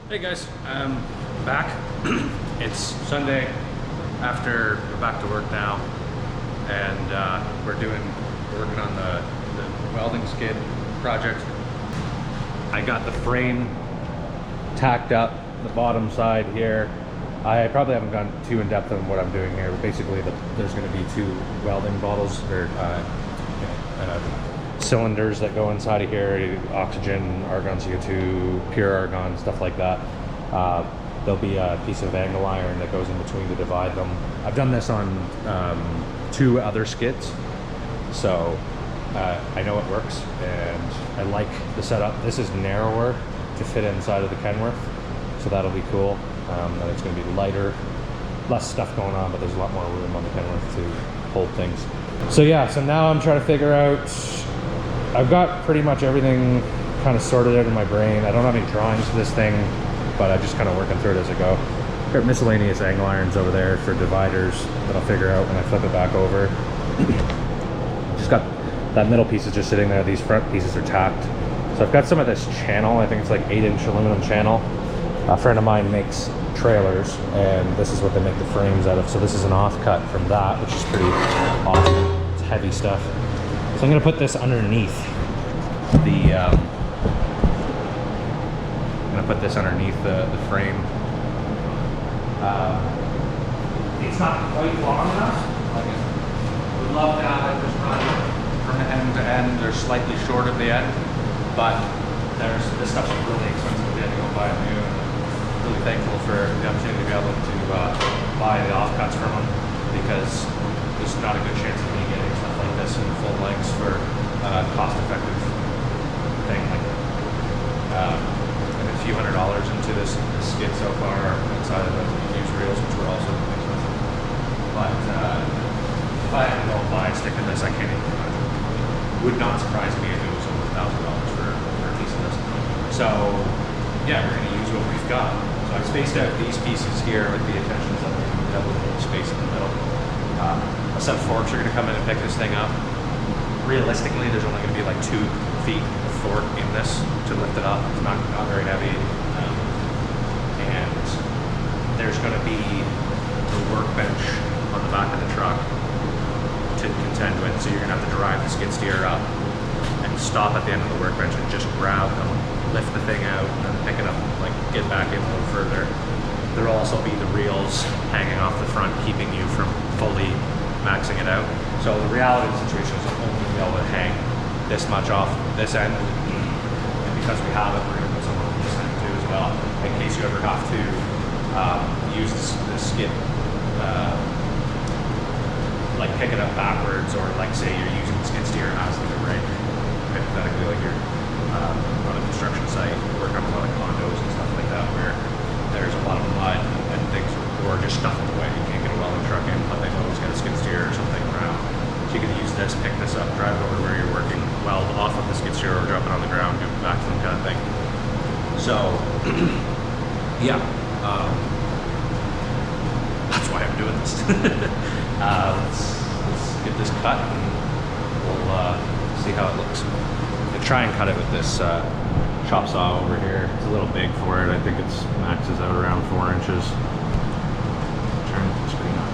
Hey guys, I'm back. It's Sunday after we're back to work now, and we're working on the welding skid project. I got the frame tacked up the bottom side here. I probably haven't gone too in depth on what I'm doing here, but basically there's going to be two welding bottles or cylinders that go inside of here, oxygen, argon CO2, pure argon, stuff like that. There'll be a piece of angle iron that goes in between to divide them. I've done this on 2 other skids, so I know it works, and I like the setup. This is narrower to fit inside of the Kenworth, so that'll be cool. And it's going to be lighter, less stuff going on, but there's a lot more room on the Kenworth to hold things. So yeah, so now I'm trying to figure out, I've got pretty much everything kind of sorted out in my brain. I don't have any drawings for this thing, but I'm just kind of working through it as I go. Got miscellaneous angle irons over there for dividers that I'll figure out when I flip it back over. Just got that middle piece is just sitting there. These front pieces are tacked. So I've got some of this channel. I think it's like 8-inch aluminum channel. A friend of mine makes trailers, and this is what they make the frames out of. So this is an offcut from that, which is pretty awesome. It's heavy stuff. So I'm going to put this underneath the the frame. It's not quite long enough. Like, I would love to have it just run from end to end or slightly short of the end, but this stuff's really expensive. We had to go buy it new. And really thankful for the opportunity to be able to buy the offcuts from them, because there's not a good chance of me getting stuff like this in full lengths for cost-effective thing. Like, and a few $100s into this skid so far outside of the used reels, which were also expensive. But if I had to go buy and stick in this, I can't even imagine. Would not surprise me if it was over $1,000 for a piece of this. So yeah, we're going to use what we've got. So I spaced out these pieces here with the intentions of double space in the middle. A set of forks are going to come in and pick this thing up. Realistically, there's only going to be like 2 feet of fork in this to lift it up. It's not very heavy. And there's going to be the workbench on the back of the truck to contend with. So you're going to have to drive the skid steer up and stop at the end of the workbench and just grab them, lift the thing out, and then pick it up, like get back in a little further. There'll also be the reels hanging off the front, keeping you from fully maxing it out. So the reality of the situation is I'm only be able to hang this much off this end, and because we have it, we're going to put some on this end too as well, in case you ever have to use this skid, like pick it up backwards, or like say you're using the skid steer as the brake. Hypothetically, like you're on a construction site, working on a lot of condos and stuff like that, where there's a lot of mud and things, or just stuff in the way. You can't get a welding truck in, but they've always got a skid steer or something around. So you can use this, pick this up, drive it over to where you're working, weld off of the skid steer, or drop it on the ground, do it back to them kind of thing. So, yeah, that's why I'm doing this. Let's get this cut, and we'll see how it looks. I try and cut it with this chop saw over here. It's a little big for it. I think it's maxes out around 4 inches. Turn the screen on.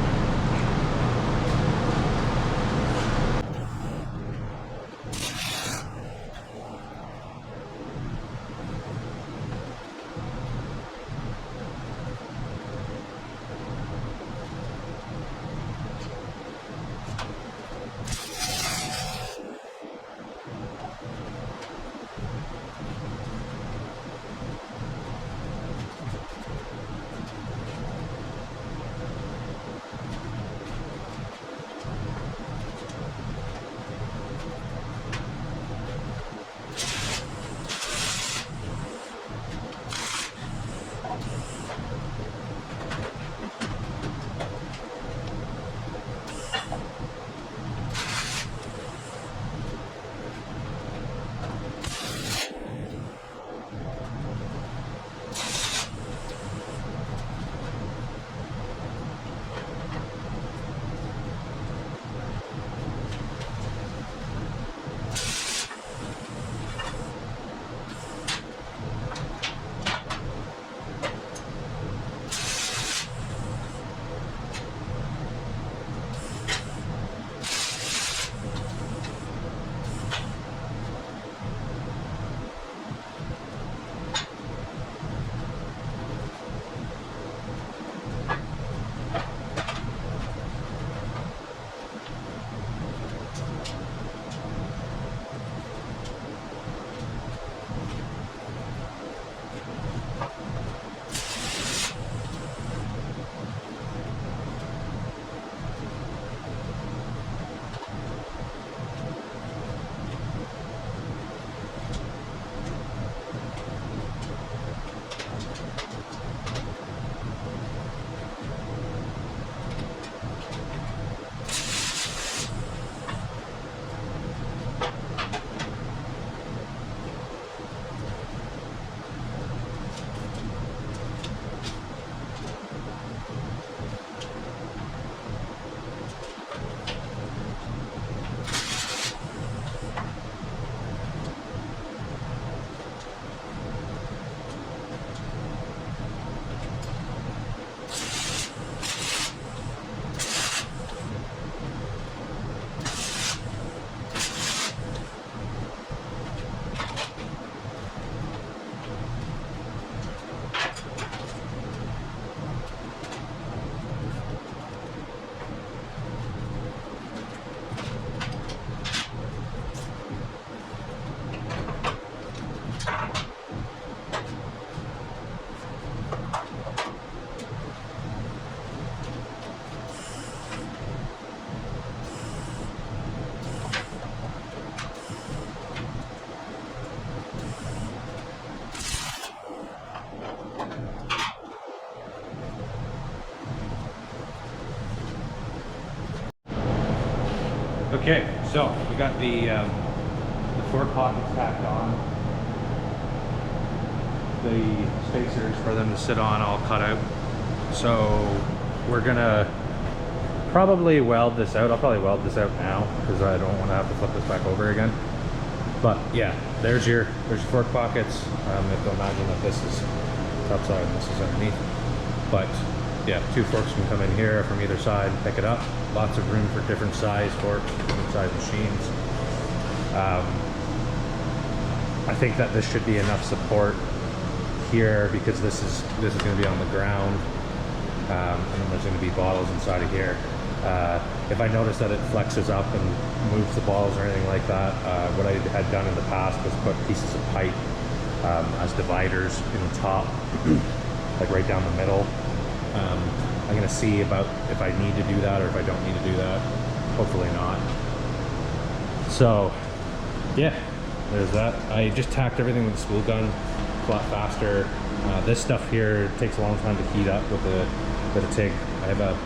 Okay, so we got the fork pockets tacked on. The spacers for them to sit on all cut out. So we're gonna probably weld this out. I'll probably weld this out now because I don't want to have to flip this back over again. But yeah, there's your fork pockets. You have to imagine that this is top side and this is underneath. But yeah, 2 forks can come in here from either side and pick it up. Lots of room for different size forks, different size machines. I think that this should be enough support here because this is going to be on the ground, and then there's going to be bottles inside of here. If I notice that it flexes up and moves the bottles or anything like that, what I had done in the past was put pieces of pipe as dividers in the top, like right down the middle. I'm going to see about if I need to do that or if I don't need to do that. Hopefully not. So yeah, there's that. I just tacked everything with the spool gun, a lot faster. This stuff here takes a long time to heat up with a TIG. I have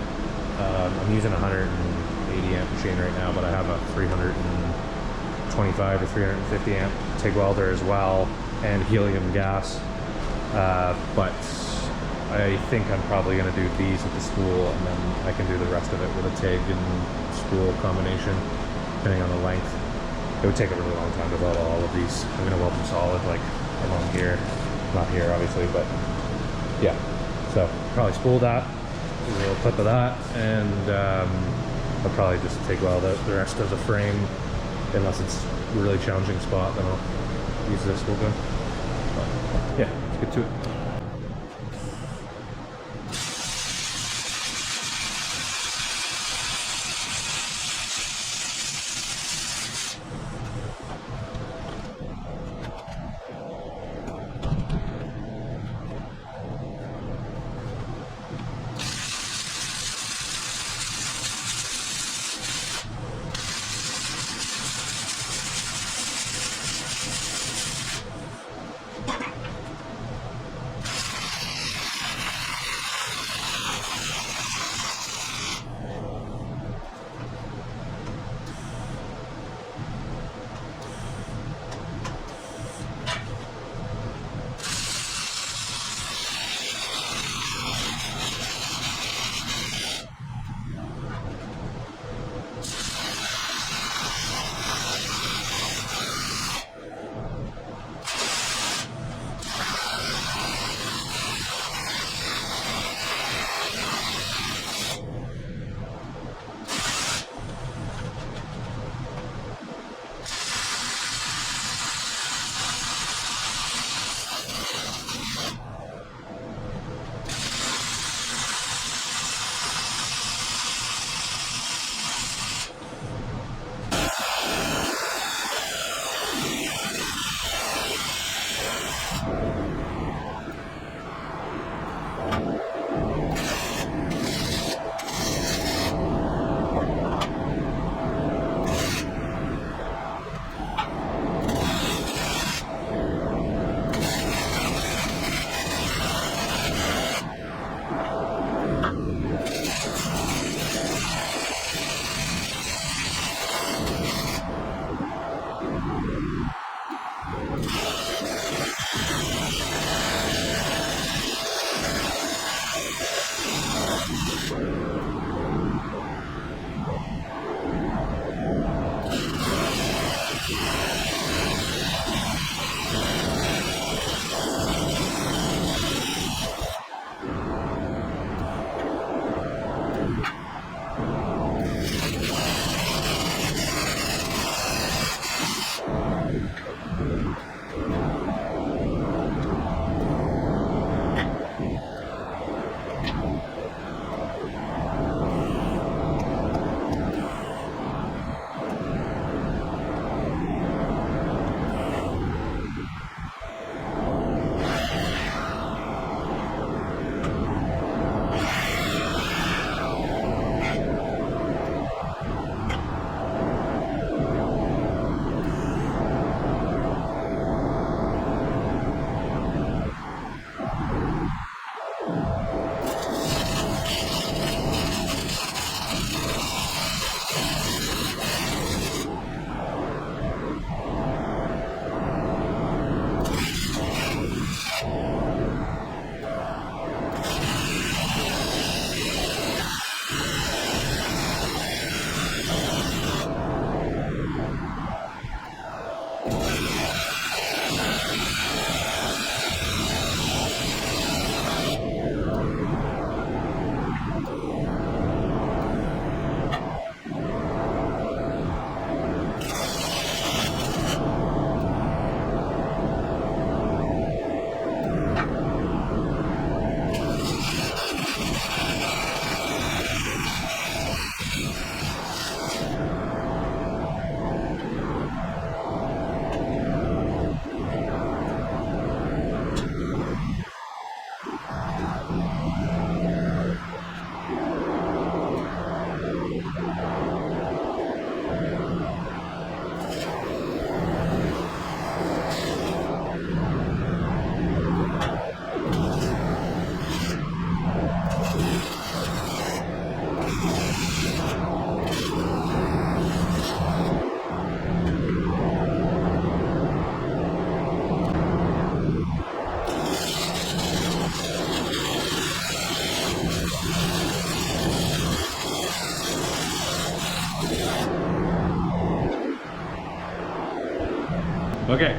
I'm using a 180 amp machine right now, but I have a 325 or 350 amp TIG welder as well, and helium gas. But I think I'm probably going to do these with the spool, and then I can do the rest of it with a TIG and spool combination, depending on the length. It would take a really long time to weld all of these. I'm going to weld them solid, like along here. Not here, obviously, but yeah. So probably spool that, do a little clip of that, and I'll probably just TIG weld out the rest of the frame, unless it's a really challenging spot, then I'll use this spool gun. But yeah, let's get to it.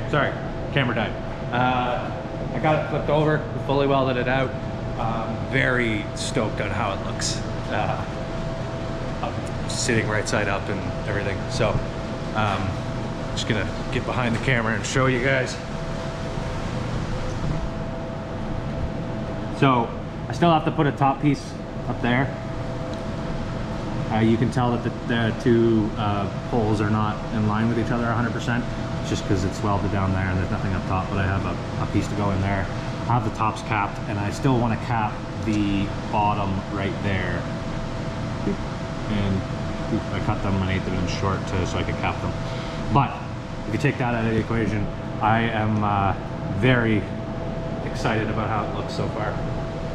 sorry, camera died. I got it flipped over, fully welded it out. Very stoked on how it looks. Sitting right side up and everything. So, just gonna get behind the camera and show you guys. So, I still have to put a top piece up there. You can tell that the two poles are not in line with each other 100%. It's just because it's welded down there and there's nothing up top, but I have a piece to go in there. I have the tops capped, and I still want to cap the bottom right there. And I cut them an 1/8 inch short so I could cap them. But if you take that out of the equation, I am very excited about how it looks so far.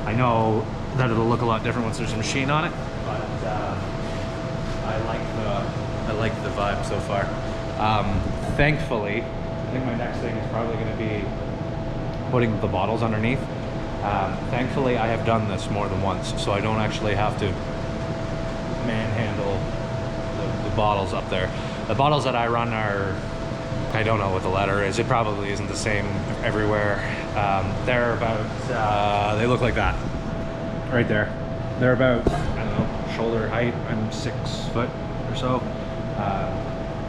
I know that it'll look a lot different once there's a machine on it, but I like the vibe so far. Thankfully, I think my next thing is probably going to be putting the bottles underneath. Thankfully, I have done this more than once, so I don't actually have to manhandle the bottles up there. The bottles that I run are, I don't know what the letter is. It probably isn't the same everywhere. They're about, they look like that, right there. They're about, I don't know, shoulder height. I'm 6 foot or so.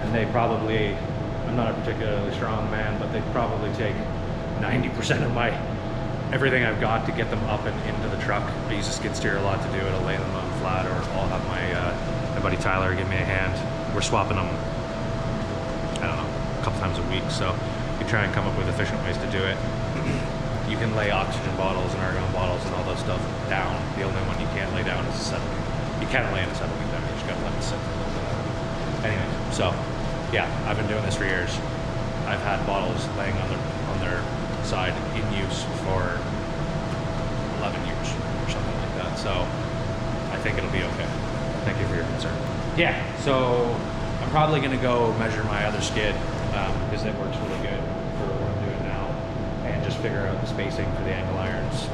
And they probably, I'm not a particularly strong man, but they probably take 90% of everything I've got to get them up and into the truck. I use a skid steer a lot to do it. I'll lay them on flat, or I'll have my buddy Tyler give me a hand. We're swapping them, I don't know, a couple times a week, so you try and come up with efficient ways to do it. You can lay oxygen bottles and argon bottles and all that stuff down. The only one you can't lay down is a 7-week. You can lay in a 7-week down, you just gotta let it sit for a little bit. Anyway, so yeah, I've been doing this for years. I've had bottles laying on their side in use for 11 years or something like that. So I think it'll be okay. Thank you for your concern. Yeah, so I'm probably gonna go measure my other skid because it works really good for what I'm doing now, and just figure out the spacing for the angle irons.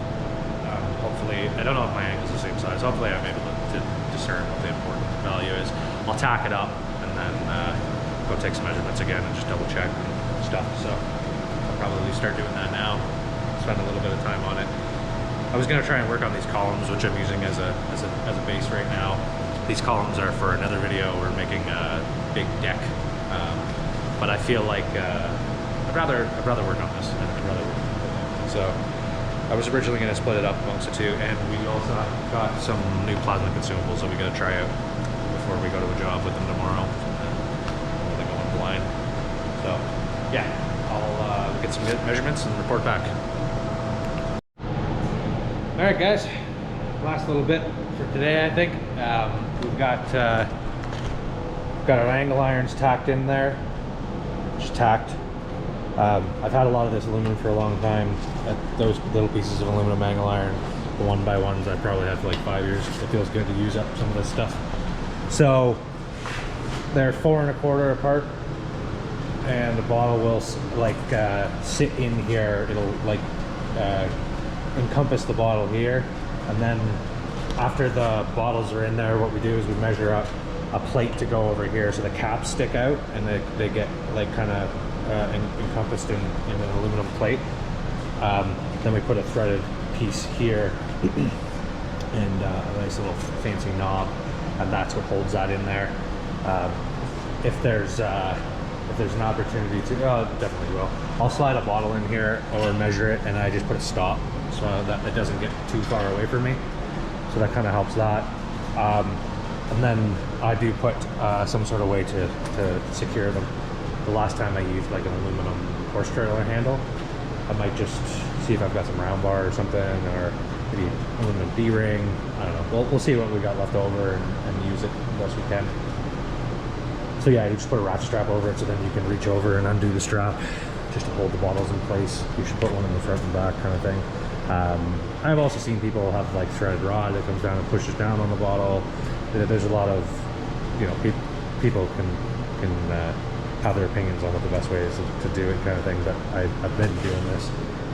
Hopefully, I don't know if my angle's the same size. Hopefully I'm able to discern what the important value is. I'll tack it up and then go take some measurements again and just double check stuff. So I'll probably start doing that now. Spend a little bit of time on it. I was gonna try and work on these columns, which I'm using as a base right now. These columns are for another video. We're making a big deck, but I feel like I'd rather work on this. I'd rather work on it. So I was originally gonna split it up amongst the two, and we also got some new plasma consumables that we gotta try out before we go to a job with them tomorrow. They're going blind. So yeah, I'll get some measurements and report back. All right, guys, last little bit for today, I think. We've got our angle irons tacked in there, just tacked. I've had a lot of this aluminum for a long time. Those little pieces of aluminum angle iron, the 1x1s, I probably had for like 5 years. It feels good to use up some of this stuff. So they're 4 1/4 apart, and the bottle will like sit in here. It'll like encompass the bottle here, and then after the bottles are in there, what we do is we measure up a plate to go over here, so the caps stick out and they get like kind of encompassed in an aluminum plate. Then we put a threaded piece here and a nice little fancy knob, and that's what holds that in there. If there's an opportunity to, definitely will. I'll slide a bottle in here or measure it, and I just put a stop so that it doesn't get too far away from me. So that kind of helps that. And then I do put some sort of way to secure them. The last time I used like an aluminum horse trailer handle. I might just see if I've got some round bar or something, or maybe aluminum D-ring. I don't know. We'll see what we got left over and use it the best we can. So yeah, you just put a ratchet strap over it, so then you can reach over and undo the strap just to hold the bottles in place. You should put one in the front and back kind of thing. I've also seen people have like threaded rod that comes down and pushes down on the bottle. There's a lot of, people can have their opinions on what the best way is to do it kind of thing, but I've been doing this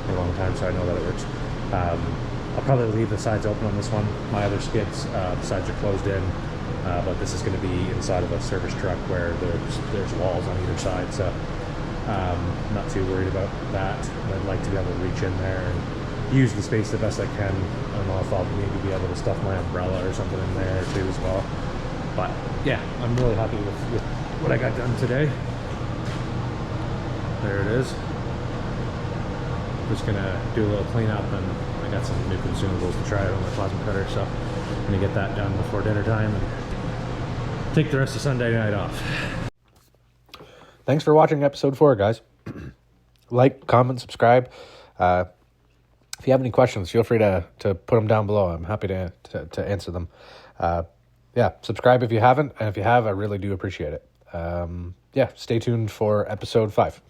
for a long time, so I know that it works. I'll probably leave the sides open on this one. My other skids, the sides are closed in, but this is going to be inside of a service truck where there's walls on either side, so Not too worried about that. I'd like to be able to reach in there and use the space the best I can. I don't know if I'll maybe be able to stuff my umbrella or something in there too as well. But yeah, I'm really happy with what I got done today. There it is. Just gonna do a little cleanup, and I got some new consumables to try out on the plasma cutter, so I'm gonna get that done before dinner time and take the rest of Sunday night off. Thanks for watching episode 4, guys. Like, comment, subscribe. If you have any questions, feel free to put them down below. I'm happy to answer them. Yeah, subscribe if you haven't, and if you have, I really do appreciate it. Yeah, stay tuned for episode 5.